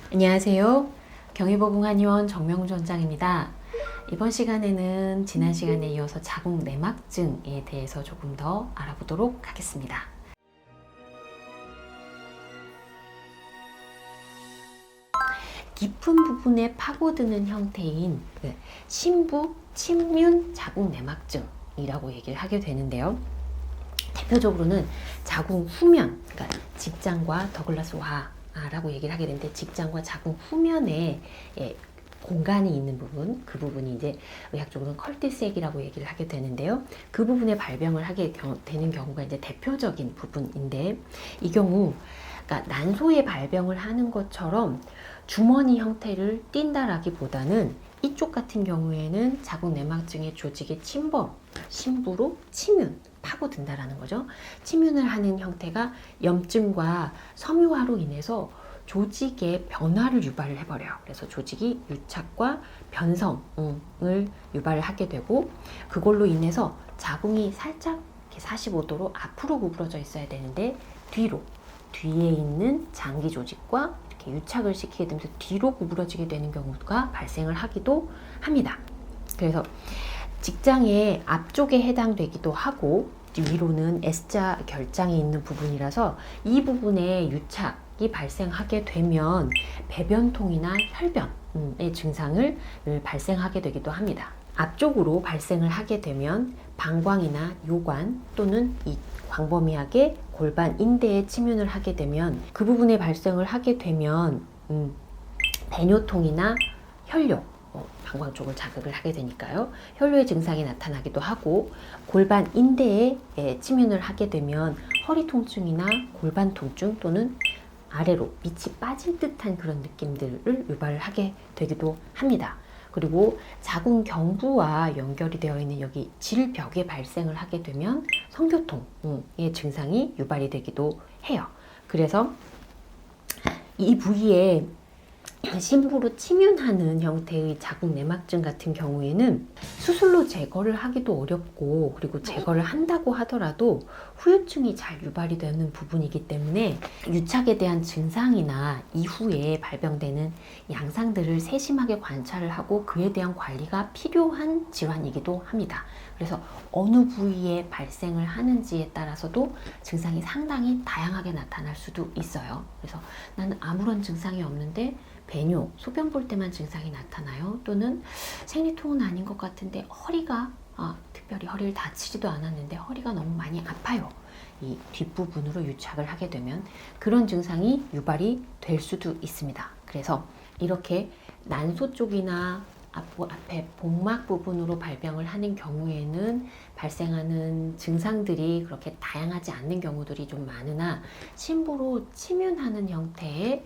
안녕하세요. 경희보공 한의원 정명주 원장입니다. 이번 시간에는 지난 시간에 이어서 자궁 내막증에 대해서 조금 더 알아보도록 하겠습니다. 깊은 부분에 파고드는 형태인 심부 침륜 자궁 내막증이라고 얘기를 하게 되는데요. 대표적으로는 자궁 후면, 그러니까 직장과 더글라스 와라고 얘기를 하게 되는데, 직장과 자궁 후면에 공간이 있는 부분, 그 부분이 이제 의학적으로는 컬티스액이라고 얘기를 하게 되는데요. 그 부분에 발병을 하게 되는 경우가 이제 대표적인 부분인데, 이 경우 그러니까 난소에 발병을 하는 것처럼 주머니 형태를 띈다라기보다는 이쪽 같은 경우에는 자궁 내막증의 조직의 침범, 심부로 침윤, 파고든다라는 거죠. 침윤을 하는 형태가 염증과 섬유화로 인해서 조직의 변화를 유발을 해버려요. 그래서 조직이 유착과 변성을 유발을 하게 되고, 그걸로 인해서 자궁이 살짝 45도로 앞으로 구부러져 있어야 되는데 뒤에 있는 장기 조직과 이렇게 유착을 시키게 되면서 뒤로 구부러지게 되는 경우가 발생을 하기도 합니다. 그래서 직장의 앞쪽에 해당되기도 하고, 위로는 S자 결장이 있는 부분이라서 이 부분에 유착이 발생하게 되면 배변통이나 혈변의 증상을 발생하게 되기도 합니다. 앞쪽으로 발생을 하게 되면 방광이나 요관 또는 이 광범위하게 골반 인대에 침윤을 하게 되면, 그 부분에 발생을 하게 되면 배뇨통이나 혈뇨, 방광 쪽을 자극을 하게 되니까요. 혈뇨의 증상이 나타나기도 하고, 골반 인대에 침윤을 하게 되면 허리 통증이나 골반 통증 또는 아래로 밑이 빠질 듯한 그런 느낌들을 유발을 하게 되기도 합니다. 그리고 자궁 경부와 연결이 되어 있는 여기 질벽에 발생을 하게 되면 성교통의 증상이 유발이 되기도 해요. 그래서 이 부위에 심부로 침윤하는 형태의 자궁 내막증 같은 경우에는 수술로 제거를 하기도 어렵고, 그리고 제거를 한다고 하더라도 후유증이 잘 유발이 되는 부분이기 때문에 유착에 대한 증상이나 이후에 발병되는 양상들을 세심하게 관찰을 하고 그에 대한 관리가 필요한 질환이기도 합니다. 그래서 어느 부위에 발생을 하는지에 따라서도 증상이 상당히 다양하게 나타날 수도 있어요. 그래서 나는 아무런 증상이 없는데 배뇨, 소변 볼 때만 증상이 나타나요. 또는 생리통은 아닌 것 같은데 허리가 특별히 허리를 다치지도 않았는데 허리가 너무 많이 아파요. 이 뒷부분으로 유착을 하게 되면 그런 증상이 유발이 될 수도 있습니다. 그래서 이렇게 난소 쪽이나 앞에 복막 부분으로 발병을 하는 경우에는 발생하는 증상들이 그렇게 다양하지 않는 경우들이 좀 많으나, 심부로 침윤하는 형태의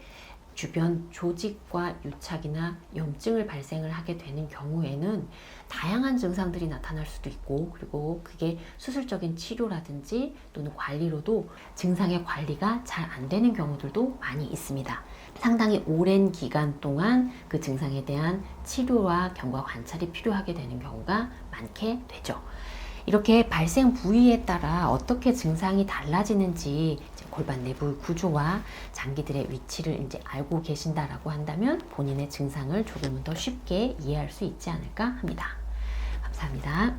주변 조직과 유착이나 염증을 발생을 하게 되는 경우에는 다양한 증상들이 나타날 수도 있고, 그리고 그게 수술적인 치료라든지 또는 관리로도 증상의 관리가 잘 안 되는 경우들도 많이 있습니다. 상당히 오랜 기간 동안 그 증상에 대한 치료와 경과 관찰이 필요하게 되는 경우가 많게 되죠. 이렇게 발생 부위에 따라 어떻게 증상이 달라지는지 골반 내부의 구조와 장기들의 위치를 이제 알고 계신다라고 한다면 본인의 증상을 조금은 더 쉽게 이해할 수 있지 않을까 합니다. 감사합니다.